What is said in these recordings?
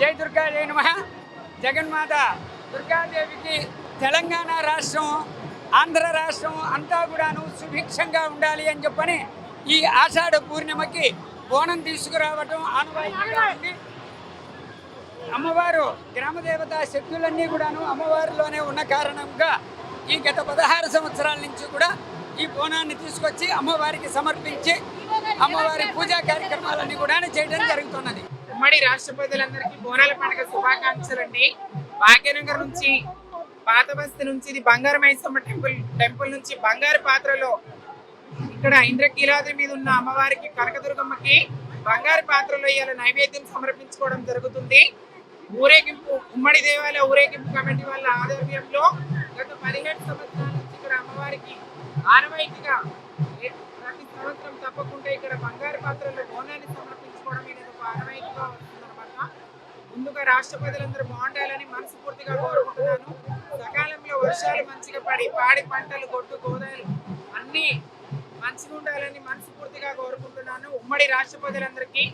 జై దుర్గా జై నమః. జగన్మాత దుర్గాదేవికి తెలంగాణ రాష్ట్రం, ఆంధ్ర రాష్ట్రం అంతా కూడాను సుభిక్షంగా ఉండాలి అని చెప్పని ఈ ఆషాఢ పూర్ణిమకి బోనం తీసుకురావటం ఆనవాయితీగా ఉంది. అమ్మవారు గ్రామదేవత శక్తులన్నీ కూడాను అమ్మవారిలోనే ఉన్న కారణంగా ఈ గత 16 సంవత్సరాల నుంచి కూడా ఈ బోనాన్ని తీసుకొచ్చి అమ్మవారికి సమర్పించి అమ్మవారి పూజా కార్యక్రమాలన్నీ కూడా చేయడం జరుగుతున్నది. ఉమ్మడి రాష్ట్రపతులందరికీ బోనాల పండుగ శుభాకాంక్షలు అండి. భాగ్యనగర్ నుంచి, పాత బస్తీ నుంచి, ఇది బంగారు మైసమ్మ టెంపుల్ నుంచి బంగారు పాత్రలో ఇక్కడ ఇంద్రకీలాద్రి మీద ఉన్న అమ్మవారికి కనకదుర్గమ్మకి బంగారు పాత్రలో ఇవాళ నైవేద్యం సమర్పించుకోవడం జరుగుతుంది. ఊరేగింపు ఉమ్మడి దేవాలయ ఊరేగింపు కమిటీ వాళ్ళ ఆధ్వర్యంలో గత 17 సంవత్సరాల నుంచి ఇక్కడ అమ్మవారికి ఆనవాయితీగా ప్రతి సంవత్సరం తప్పకుండా ఇక్కడ బంగారు పాత్రలో బోనాన్ని సమర్పించుకోవడం అనేది ఒక ఆనవాయితీగా వస్తుందన్నమాట. ముందుగా రాష్ట్రపతులందరూ బాగుండాలని మనస్ఫూర్తిగా కోరుకుంటున్నాను. సకాలంలో వర్షాలు మంచిగా పడి పాడి పంటలు, గొడ్డు గోదాలు అన్నీ మంచిగా ఉండాలని మనస్ఫూర్తిగా కోరుకుంటున్నాను. ఉమ్మడి రాష్ట్రపతులందరికీ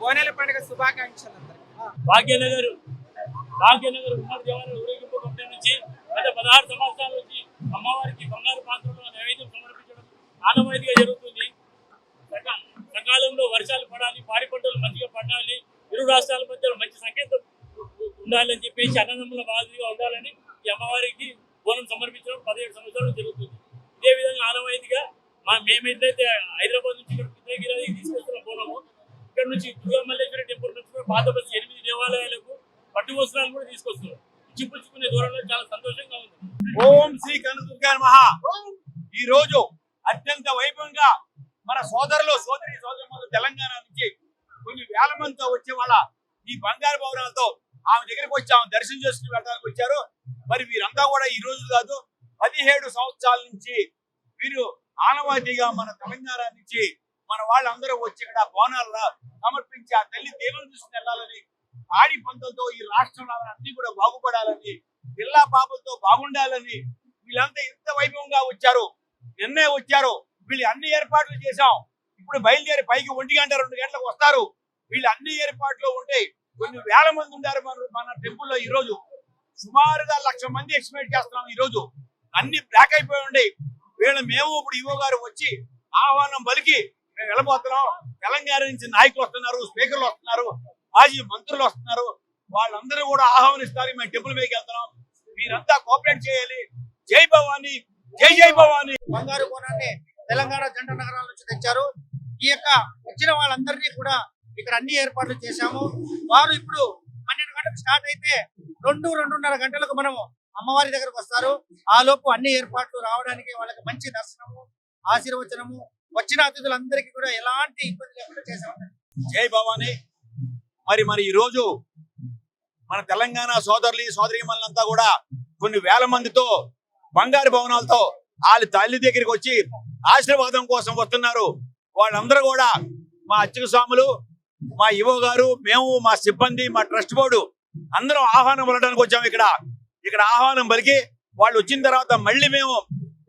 బోనాల పండుగ శుభాకాంక్షలు. భాగ్యనగర్ ఉమ్మడి దేవాలయ ఊరేగింపు కమిటీ నుంచి గత 16 సంవత్సరాల నుంచి అమ్మవారికి బంగారు పాత్రలో నైవేద్యం సమర్పించడం ఆనవాయితీగా జరుగుతుంది. సకాలంలో వర్షాలు పడాలి, పాడి పంటలు మంచిగా పండాలి, ఇరు రాష్ట్రాల మధ్య మంచి సంకేతం ఉండాలని చెప్పేసి అన్నదమ్ముల మాదిరిగా ఉండాలని ఈ అమ్మవారికి బోనం సమర్పించడం 17 సంవత్సరాలు జరుగుతుంది. ఇదే విధంగా ఆనవాయితీగా మేమైతే హైదరాబాద్ నుంచి ఇక్కడ కిందగిరాకి తీసుకొస్తున్న బోనము ఇక్కడ నుంచి దుర్గామల్లేశ్వరి టెంపుల్ నుంచి పాత బస్సు 8 దేవాలయాలకు పట్టు వస్త్రాలు కూడా తీసుకొస్తున్నారు. ఇచ్చిపుచ్చుకునే దూరంలో చాలా సంతోషంగా ఉంది. ఓం శ్రీ కనకదుర్గా నమః. ఈ రోజు అత్యంత వైభవంగా మన సోదరులు సోదరులు తెలంగాణ నుంచి కొన్ని వేల మందితో వచ్చే వాళ్ళ ఈ బంగారు భవనాలతో ఆమె దగ్గరికి వచ్చి ఆమె దర్శనం చేసుకుని వెళ్ళడానికి వచ్చారు. మరి వీరంతా కూడా ఈ రోజు కాదు 17 సంవత్సరాల నుంచి వీరు ఆనవాయితీగా మన తెలంగాణ నుంచి మన వాళ్ళందరూ వచ్చి ఇక్కడ బోనాలను సమర్పించి ఆ తల్లి దేవుని చూసుకుని వెళ్ళాలని, ఆడి పంటలతో ఈ రాష్ట్రంలో అన్ని కూడా బాగుపడాలని, పిల్లా పాపలతో బాగుండాలని వీళ్ళంతా ఇంత వైభవంగా వచ్చారు. నిన్నే వచ్చారు. వీళ్ళు అన్ని ఏర్పాట్లు చేశాం. ఇప్పుడు బయలుదేరి పైకి 1 గంట 2 గంటలకు వస్తారు. వీళ్ళు అన్ని ఏర్పాట్లు ఉంటాయి. కొన్ని వేల మంది ఉన్నారు మన టెంపుల్లో. ఈ రోజు సుమారుగా 1,00,000 మంది ఎక్స్పెక్ట్ చేస్తున్నాం. ఈ రోజు అన్ని బ్లాక్ అయిపోయి ఉండే మేము ఇప్పుడు ఈవో గారు వచ్చి ఆహ్వానం పలికి మేము వెళ్ళబోతున్నాం. తెలంగాణ నుంచి నాయకులు వస్తున్నారు, స్పీకర్లు వస్తున్నారు, మాజీ మంత్రులు వస్తున్నారు. వాళ్ళందరూ కూడా ఆహ్వానిస్తారు. మేము టెంపుల్ మీదకి వెళ్తున్నాం. మీరంతా కోఆపరేట్ చేయాలి. జై భవానీ, జై జై భవానీ. బంగారు బోనాన్ని తెలంగాణ జంట నగరాల నుంచి తెచ్చారు. ఈ యొక్క వచ్చిన వాళ్ళందరినీ కూడా ఇక్కడ అన్ని ఏర్పాట్లు చేశాము. వారు ఇప్పుడు 12 గంటలకు స్టార్ట్ అయితే 2-2:30 గంటలకు మనము అమ్మవారి దగ్గరకు వస్తారు. ఆ లోపు అన్ని ఏర్పాట్లు రావడానికి వాళ్ళకి మంచి దర్శనము, ఆశీర్వచనము, వచ్చిన అతిథులందరికీ కూడా ఎలాంటి ఇబ్బంది లేకుండా చేశాము. జై భవానీ. మరి ఈ రోజు మన తెలంగాణ సోదరీమణులంతా కూడా కొన్ని వేల మందితో బంగారు భవనాలతో వాళ్ళ తల్లి దగ్గరికి వచ్చి ఆశీర్వాదం కోసం వస్తున్నారు. వాళ్ళందరూ కూడా మా అర్చక స్వాములు, మా ఈవో గారు, మేము, మా సిబ్బంది, మా ట్రస్ట్ బోర్డు అందరం ఆహ్వానం పలకడానికి వచ్చాము. ఇక్కడ ఆహ్వానం పలికి వాళ్ళు వచ్చిన తర్వాత మళ్ళీ మేము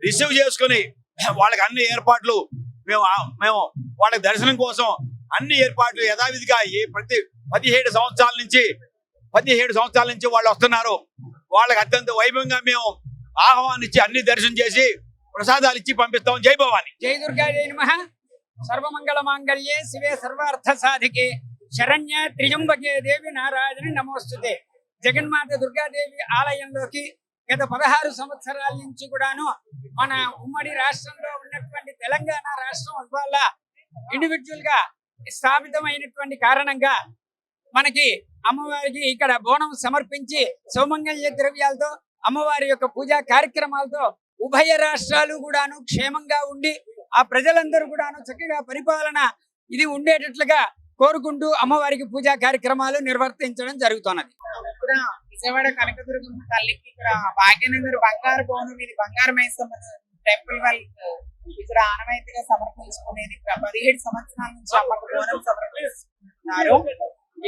రిసీవ్ చేసుకుని వాళ్ళకి అన్ని ఏర్పాట్లు మేము వాళ్ళకి దర్శనం కోసం అన్ని ఏర్పాట్లు యథావిధిగా ప్రతి 17 సంవత్సరాల నుంచి వాళ్ళు వస్తున్నారు. వాళ్ళకి అత్యంత వైభవంగా మేము ఆహ్వానించి అన్ని దర్శనం చేసి ప్రసాదాలు ఇచ్చి పంపిస్తాం. జై భవానీ. జై దుర్గా జై నమః. సర్వమంగళ మాంగళ్యే శివే సర్వార్థ సాధికే శరణ్య త్రిజంబకే దేవి నారాయణి నమోస్తుతే. జగన్మాత దుర్గాదేవి ఆలయంలోకి గత 16 సంవత్సరాల నుంచి కూడాను మన ఉమ్మడి రాష్ట్రంలో ఉన్నటువంటి తెలంగాణ రాష్ట్రం ఇవాళ ఇండివిజువల్ గా స్థాపితమైనటువంటి కారణంగా మనకి అమ్మవారికి ఇక్కడ బోనం సమర్పించి సౌమంగళ్య ద్రవ్యాలతో అమ్మవారి యొక్క పూజా కార్యక్రమాలతో ఉభయ రాష్ట్రాలు కూడాను క్షేమంగా ఉండి ఆ ప్రజలందరూ కూడాను చక్కగా పరిపాలన ఇది ఉండేటట్లుగా కోరుకుంటూ అమ్మవారికి పూజా కార్యక్రమాలు నిర్వర్తించడం జరుగుతున్నది. ఇక్కడ విజయవాడ కనకదుర్గమ్మ తల్లికి ఇక్కడ భాగ్యనగర్ బంగారు బోనం, ఇది బంగారు మైసమ్మ టెంపుల్ వాళ్ళు ఇక్కడ ఆనవాయితీగా సమర్పించుకునేది. 17 సంవత్సరాల నుంచి అమ్మకు బోనం సమర్పిస్తున్నారు.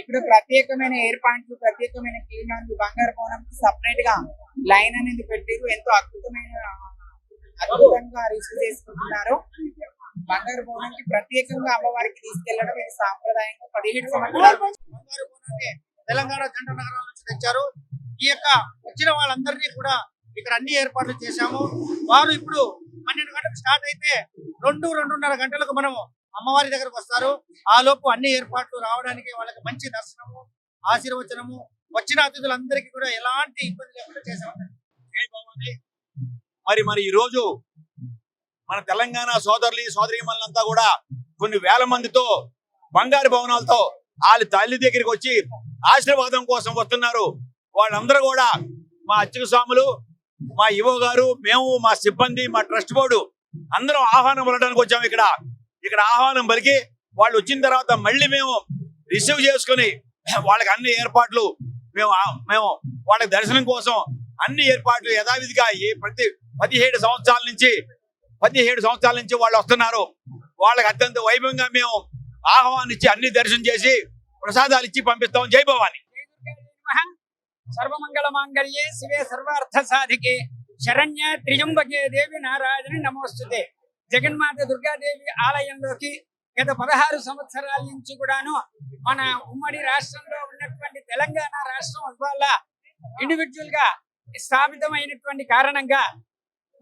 ఇక్కడ ప్రత్యేకమైన ఏర్పాట్లు, ప్రత్యేకమైన క్లీనాలు, బంగారు బోనం సపరేట్ గా లైన్ అనేది పెట్టారు. ఎంతో అద్భుతంగా రిసీవ్ చేసుకుంటున్నారు. బంగారు బోనానికి ప్రత్యేకంగా అమ్మవారికి తీసుకెళ్లడం ఇది సాంప్రదాయంగా 17 సంవత్సరాల బంగారు బోనాన్ని తెలంగాణ జంట నగరాల నుంచి తెచ్చారు. ఈ యొక్క వచ్చిన వాళ్ళందరినీ కూడా ఇక్కడ అన్ని ఏర్పాట్లు చేశాము. వారు ఇప్పుడు 12 గంటలకు స్టార్ట్ అయితే 2-2:30 గంటలకు మనము అమ్మవారి దగ్గరకు వస్తారు. ఆ లోపు అన్ని ఏర్పాట్లు రావడానికి వాళ్ళకి మంచి దర్శనము, ఆశీర్వచనము, వచ్చిన అతిథులందరికీ కూడా ఎలాంటి ఇబ్బంది లేకుండా చేశాము. మరి ఈ రోజు మన తెలంగాణ సోదరీమణులంతా కూడా కొన్ని వేల మందితో బంగారు భవనాలతో వాళ్ళ తల్లి దగ్గరికి వచ్చి ఆశీర్వాదం కోసం వస్తున్నారు. వాళ్ళందరూ కూడా మా అర్చక స్వాములు, మా ఈవో గారు, మేము, మా సిబ్బంది, మా ట్రస్ట్ బోర్డు అందరం ఆహ్వానం పలకడానికి వచ్చాము. ఇక్కడ ఆహ్వానం పలికి వాళ్ళు వచ్చిన తర్వాత మళ్ళీ మేము రిసీవ్ చేసుకుని వాళ్ళకి అన్ని ఏర్పాట్లు మేము వాళ్ళకి దర్శనం కోసం అన్ని ఏర్పాట్లు యథావిధిగా ప్రతి 17 సంవత్సరాల నుంచి వాళ్ళు వస్తున్నారు. వాళ్ళకి అత్యంత వైభవంగా మేము ఆహ్వానించి అన్ని దర్శనం చేసి ప్రసాదాలు ఇచ్చి పంపిస్తాం. జై భవాని. సర్వమంగళ మాంగళ్యే శివే సర్వార్థ సాధికే శరణ్య త్రిజంబకే దేవి నారాయణి నమోస్తుతే. జగన్మాత దుర్గాదేవి ఆలయంలోకి గత 16 సంవత్సరాల నుంచి కూడాను మన ఉమ్మడి రాష్ట్రంలో ఉన్నటువంటి తెలంగాణ రాష్ట్రం ఇవాళ ఇండివిజువల్ గా స్థాపితమైనటువంటి కారణంగా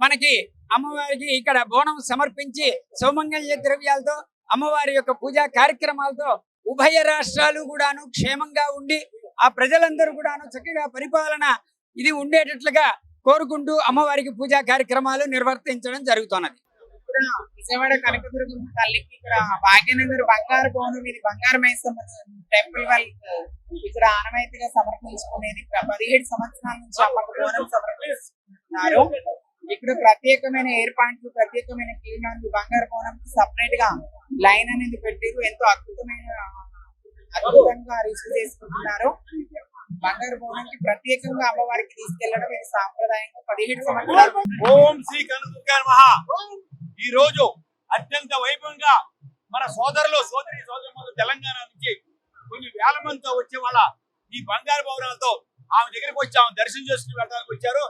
మనకి అమ్మవారికి ఇక్కడ బోనం సమర్పించి సౌమంగళ్య ద్రవ్యాలతో అమ్మవారి యొక్క పూజా కార్యక్రమాలతో ఉభయ రాష్ట్రాలు కూడాను క్షేమంగా ఉండి ఆ ప్రజలందరూ కూడాను చక్కగా పరిపాలన ఇది ఉండేటట్లుగా కోరుకుంటూ అమ్మవారికి పూజా కార్యక్రమాలు నిర్వర్తించడం జరుగుతున్నది. విజయవాడ కనకదుర్గ తల్లికి ఇక్కడ భాగ్యనగర్ బంగారు భవనం, ఇది బంగారు మైసమ్మ టెంపుల్ వాళ్ళకి ఇక్కడ ఆనవాయితీగా సమర్పించుకునేది. 17 సంవత్సరాల నుంచి అమ్మకు బోనం సమర్పిస్తున్నారు. ఇక్కడ ప్రత్యేకమైన ఏర్పాట్లు, ప్రత్యేకమైన క్లీనాలు, బంగారు భవనం సపరేట్ గా లైన్ అనేది పెట్టారు. ఎంతో అద్భుతంగా రిసీవ్ చేసుకుంటున్నారు. బంగారు భవనానికి ప్రత్యేకంగా అమ్మవారికి తీసుకెళ్లడం ఇది సాంప్రదాయంగా 17 సంవత్సరాలు. ఓం శ్రీ కనకదుర్గా నమః. ఈ రోజు అత్యంత వైభవంగా మన సోదరులు తెలంగాణ నుంచి కొన్ని వేల మందితో వచ్చే వాళ్ళ ఈ బంగారు భవనాలతో ఆమె దగ్గరికి వచ్చి ఆమె దర్శనం చేసుకుని వెళ్ళడానికి వచ్చారు.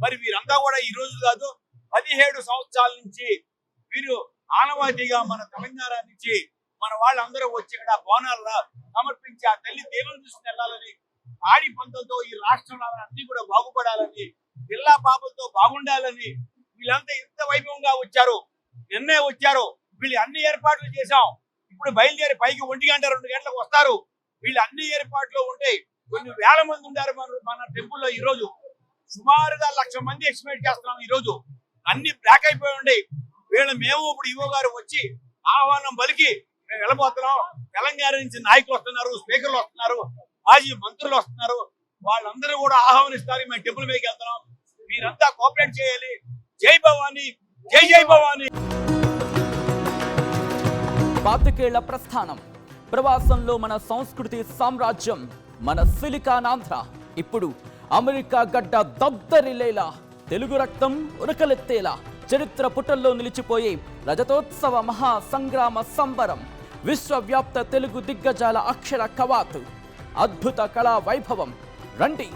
మరి వీరంతా కూడా ఈ రోజు కాదు 17 సంవత్సరాల నుంచి వీరు ఆనవాయితీగా మన తెలంగాణ నుంచి మన వాళ్ళందరూ వచ్చి ఇక్కడ బోనాలు సమర్పించి ఆ తల్లి దేవుని తీసుకుని వెళ్ళాలని, ఆడి పంటలతో ఈ రాష్ట్రంలో అన్ని కూడా బాగుపడాలని, పిల్లా పాపలతో బాగుండాలని వీళ్ళంతా ఇంత వైభవంగా వచ్చారు. నిన్నే వచ్చారు. వీళ్ళు అన్ని ఏర్పాట్లు చేశాం. ఇప్పుడు బయలుదేరి పైకి 1 గంట 2 గంటలకు వస్తారు. వీళ్ళు అన్ని ఏర్పాట్లు ఉంటాయి. కొన్ని వేల మంది ఉంటారు మన టెంపుల్లో. ఈ రోజు సుమారుగా 1,00,000 మంది ఎక్స్పెక్ట్ చేస్తున్నాం. ఈ రోజు అన్ని బ్లాక్ అయిపోయి ఉండే మేము ఇప్పుడు ఈవో గారు వచ్చి ఆహ్వానం పలికి మేము వెళ్ళబోతున్నాం. తెలంగాణ నుంచి నాయకులు వస్తున్నారు, స్పీకర్లు వస్తున్నారు, మాజీ మంత్రులు వస్తున్నారు. వాళ్ళందరూ కూడా ఆహ్వానిస్తారు. మేము టెంపుల్ పైకి వెళ్తున్నాం. మీరంతా కోఆపరేట్ చేయాలి. జై భవాని, జై జై భవాని. పాతికేళ్ల ప్రస్థానం, ప్రవాసంలో మన సంస్కృతి సామ్రాజ్యం, మన సిలికానాంధ్ర ఇప్పుడు అమెరికా గడ్డ దద్దరిల్లేలా, తెలుగు రక్తం ఉరకలెత్తేలా చరిత్ర పుటల్లో నిలిచిపోయే రజతోత్సవ మహా సంగ్రామ సంబరం, విశ్వవ్యాప్త తెలుగు దిగ్గజాల అక్షర కవాతు, అద్భుత కళా వైభవం. రండి,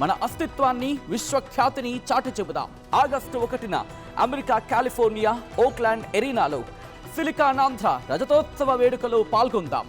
మన అస్తిత్వాన్ని, విశ్వఖ్యాతిని చాటి చెబుదాం. ఆగస్టు 1న అమెరికా కాలిఫోర్నియా ఓక్లాండ్ ఎరీనాలో సిలికానాంధ్ర రజతోత్సవ వేడుకలో పాల్గొందాం.